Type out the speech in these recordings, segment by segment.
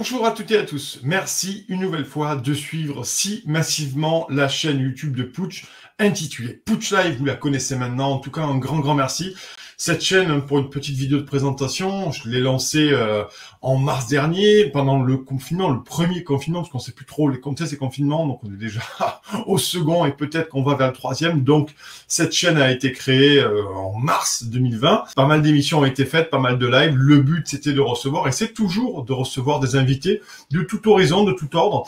Bonjour à toutes et à tous. Merci une nouvelle fois de suivre si massivement la chaîne YouTube de Putsch intitulée Putsch Live. Vous la connaissez maintenant. En tout cas, un grand merci. Cette chaîne, pour une petite vidéo de présentation, je l'ai lancée en mars dernier, pendant le confinement, le premier confinement, parce qu'on sait plus trop les compter ces confinements, donc on est déjà au second et peut-être qu'on va vers le troisième. Donc cette chaîne a été créée en mars 2020. Pas mal d'émissions ont été faites, pas mal de lives. Le but, c'était de recevoir, et c'est toujours de recevoir des invités de tout horizon, de tout ordre,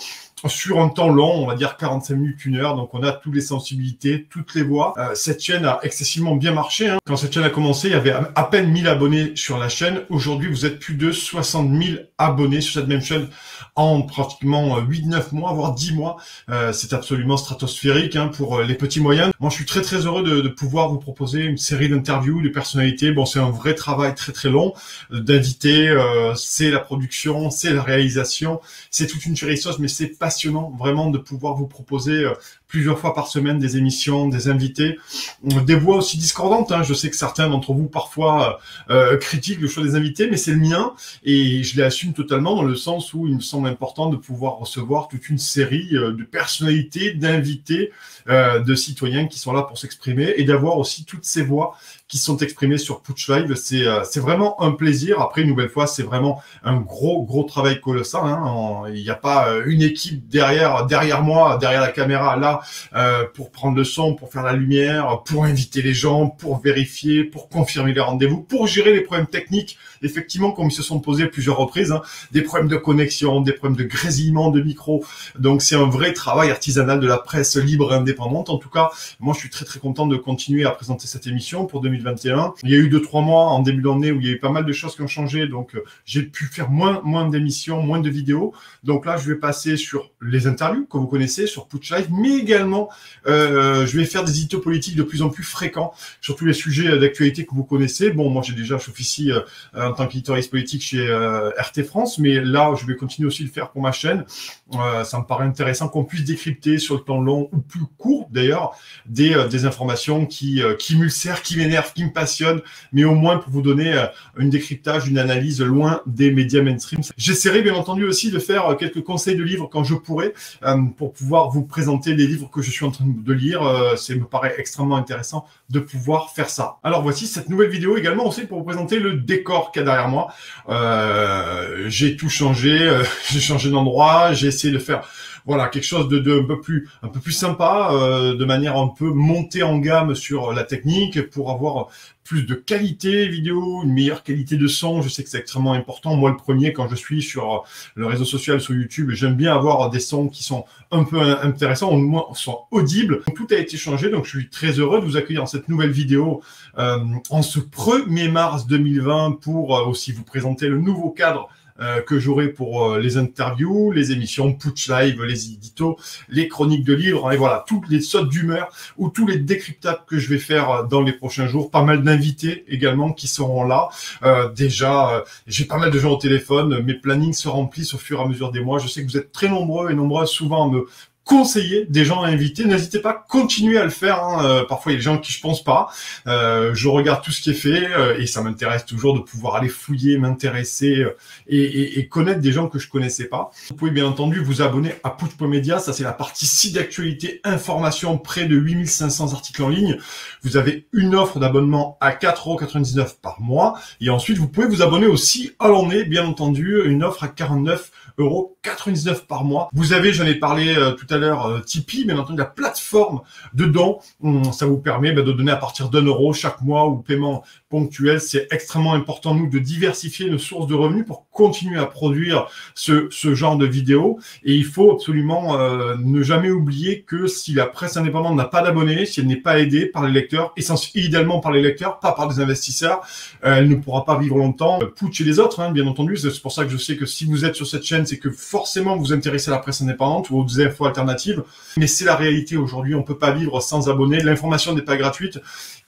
sur un temps long, on va dire 45 minutes, 1 heure, donc on a toutes les sensibilités, toutes les voix. Cette chaîne a excessivement bien marché. Quand cette chaîne a commencé, il y avait à peine 1000 abonnés sur la chaîne. Aujourd'hui, vous êtes plus de 60 000 abonnés sur cette même chaîne en pratiquement 8-9 mois, voire 10 mois. C'est absolument stratosphérique pour les petits moyens. Moi, je suis très heureux de pouvoir vous proposer une série d'interviews de personnalités. Bon, c'est un vrai travail très long d'invités. C'est la production, c'est la réalisation, c'est toute une chérie sauce, mais c'est passionnant vraiment de pouvoir vous proposer plusieurs fois par semaine des émissions, des invités, des voix aussi discordantes. Je sais que certains d'entre vous parfois critiquent le choix des invités, mais c'est le mien et je l'assume totalement dans le sens où il me semble important de pouvoir recevoir toute une série de personnalités, d'invités, de citoyens qui sont là pour s'exprimer et d'avoir aussi toutes ces voix qui sont exprimées sur Putsch Live. C'est vraiment un plaisir. Après, une nouvelle fois, c'est vraiment un gros travail colossal. Il n'y a pas une équipe derrière moi, derrière la caméra, là, pour prendre le son, pour faire la lumière, pour inviter les gens, pour vérifier, pour confirmer les rendez-vous, pour gérer les problèmes techniques, effectivement, comme ils se sont posés à plusieurs reprises, des problèmes de connexion, des problèmes de grésillement de micro. Donc, c'est un vrai travail artisanal de la presse libre et indépendante. En tout cas, moi, je suis très content de continuer à présenter cette émission pour 2021. Il y a eu 2-3 mois en début d'année où il y a eu pas mal de choses qui ont changé, donc j'ai pu faire moins d'émissions, moins de vidéos. Donc là, je vais passer sur les interviews que vous connaissez, sur Putsch Live, mais également, je vais faire des éditos politiques de plus en plus fréquents sur tous les sujets d'actualité que vous connaissez. Bon, moi, j'officie en tant qu'éditorialiste politique chez RT France, mais là, je vais continuer aussi de le faire pour ma chaîne. Ça me paraît intéressant qu'on puisse décrypter sur le temps long ou plus court d'ailleurs des informations qui m'ulcèrent, qui m'énervent, qui me passionnent, mais au moins pour vous donner une décryptage, une analyse loin des médias mainstream. J'essaierai bien entendu aussi de faire quelques conseils de livres quand je pourrai pour pouvoir vous présenter les livres que je suis en train de lire. Ça me paraît extrêmement intéressant de pouvoir faire ça. Alors voici cette nouvelle vidéo également aussi pour vous présenter le décor qu'il y a derrière moi. J'ai tout changé, j'ai changé d'endroit, j'ai essayé de faire voilà quelque chose de un peu plus sympa, de manière un peu montée en gamme sur la technique pour avoir plus de qualité vidéo, une meilleure qualité de son. Je sais que c'est extrêmement important. Moi, le premier, quand je suis sur le réseau social, sur YouTube, j'aime bien avoir des sons qui sont un peu intéressants, au moins sont audibles. Tout a été changé, donc je suis très heureux de vous accueillir dans cette nouvelle vidéo en ce 1er mars 2020 pour aussi vous présenter le nouveau cadre que j'aurai pour les interviews, les émissions Putsch Live, les éditos, les chroniques de livres, et voilà, toutes les sautes d'humeur ou tous les décryptages que je vais faire dans les prochains jours. Pas mal d'invités également qui seront là. Déjà, j'ai pas mal de gens au téléphone, mes plannings se remplissent au fur et à mesure des mois. Je sais que vous êtes très nombreux et nombreuses souvent à me conseiller des gens à inviter. N'hésitez pas à continuer à le faire. Parfois, il y a des gens qui je pense pas. Je regarde tout ce qui est fait et ça m'intéresse toujours de pouvoir aller fouiller, m'intéresser et connaître des gens que je connaissais pas. Vous pouvez bien entendu vous abonner à Putsch.media. Ça, c'est la partie site d'actualité, information, près de 8500 articles en ligne. Vous avez une offre d'abonnement à 4,99 € par mois. Et ensuite, vous pouvez vous abonner aussi à l'année, bien entendu, une offre à 49,99 € par mois. Vous avez, j'en ai parlé tout à l'heure, Tipeee, bien entendu, la plateforme de dons. Ça vous permet de donner à partir d'1 € chaque mois ou paiement ponctuel. C'est extrêmement important, nous, de diversifier nos sources de revenus pour continuer à produire ce genre de vidéos. Et il faut absolument ne jamais oublier que si la presse indépendante n'a pas d'abonnés, si elle n'est pas aidée par les lecteurs, idéalement par les lecteurs, pas par des investisseurs, elle ne pourra pas vivre longtemps. Putsch et les autres, bien entendu. C'est pour ça que je sais que si vous êtes sur cette chaîne, c'est que forcément vous vous intéressez à la presse indépendante ou aux infos alternatives. Mais c'est la réalité aujourd'hui. On peut pas vivre sans abonnés. L'information n'est pas gratuite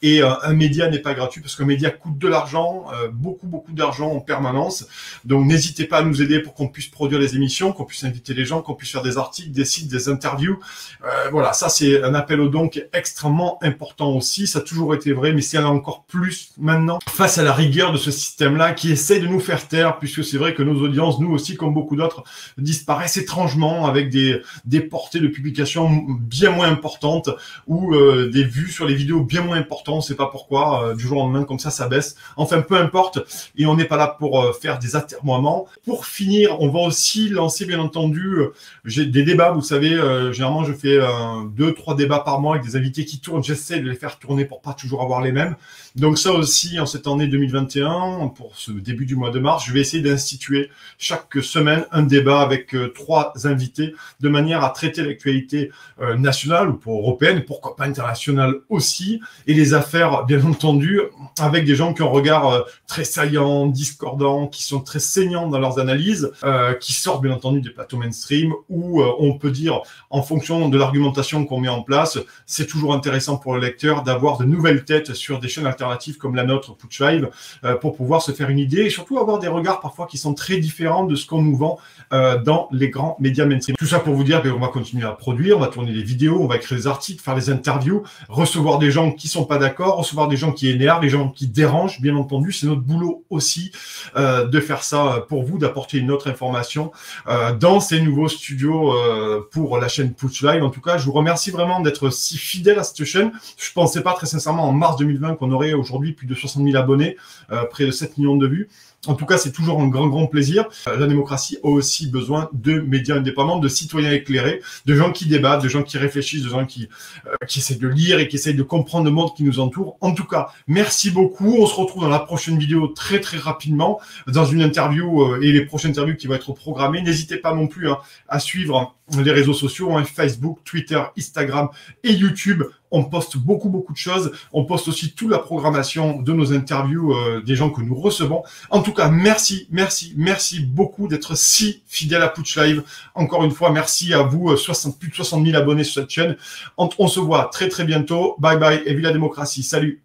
et un média n'est pas gratuit parce qu'un média coûte de l'argent, beaucoup d'argent en permanence. Donc Donc n'hésitez pas à nous aider pour qu'on puisse produire les émissions, qu'on puisse inviter les gens, qu'on puisse faire des articles, des sites, des interviews. Voilà, ça c'est un appel aux dons qui est extrêmement important aussi. Ça a toujours été vrai, mais c'est encore plus maintenant face à la rigueur de ce système-là qui essaie de nous faire taire, puisque c'est vrai que nos audiences, nous aussi, comme beaucoup d'autres, disparaissent étrangement avec des portées de publication bien moins importantes ou des vues sur les vidéos bien moins importantes. On sait pas pourquoi, du jour au lendemain, comme ça baisse. Enfin, peu importe. Et on n'est pas là pour faire des atermoiements. Pour finir, on va aussi lancer, bien entendu, j'ai des débats. Vous savez, généralement, je fais 2-3 débats par mois avec des invités qui tournent. J'essaie de les faire tourner pour pas toujours avoir les mêmes. Donc ça aussi, en cette année 2021, pour ce début du mois de mars, je vais essayer d'instituer chaque semaine un débat avec 3 invités de manière à traiter l'actualité nationale ou européenne, pourquoi pas internationale aussi, et les affaires, bien entendu, avec des gens qui ont un regard très saillant, discordant, qui sont très saignants dans leurs analyses, qui sortent bien entendu des plateaux mainstream, où on peut dire, en fonction de l'argumentation qu'on met en place, c'est toujours intéressant pour le lecteur d'avoir de nouvelles têtes sur des chaînes alternatives comme la nôtre, Putsch Live, pour pouvoir se faire une idée et surtout avoir des regards parfois qui sont très différents de ce qu'on nous vend dans les grands médias mainstream. Tout ça pour vous dire qu'on va continuer à produire, on va tourner des vidéos, on va écrire des articles, faire des interviews, recevoir des gens qui sont pas d'accord, recevoir des gens qui énervent, des gens qui dérangent, bien entendu. C'est notre boulot aussi de faire ça pour vous, d'apporter une autre information dans ces nouveaux studios pour la chaîne Putsch Live. En tout cas, je vous remercie vraiment d'être si fidèle à cette chaîne. Je pensais pas très sincèrement en mars 2020 qu'on aurait aujourd'hui plus de 60 000 abonnés, près de 7 millions de vues. En tout cas, c'est toujours un grand plaisir. La démocratie a aussi besoin de médias indépendants, de citoyens éclairés, de gens qui débattent, de gens qui réfléchissent, de gens qui essaient de lire et qui essaient de comprendre le monde qui nous entoure. En tout cas, merci beaucoup. On se retrouve dans la prochaine vidéo très rapidement, dans une interview et les prochaines interviews qui vont être programmées. N'hésitez pas non plus à suivre les réseaux sociaux, Facebook, Twitter, Instagram et YouTube. On poste beaucoup de choses. On poste aussi toute la programmation de nos interviews des gens que nous recevons. En tout cas, merci beaucoup d'être si fidèle à Putsch Live. Encore une fois, merci à vous, plus de 60 000 abonnés sur cette chaîne. On se voit très bientôt. Bye bye et vive la démocratie. Salut.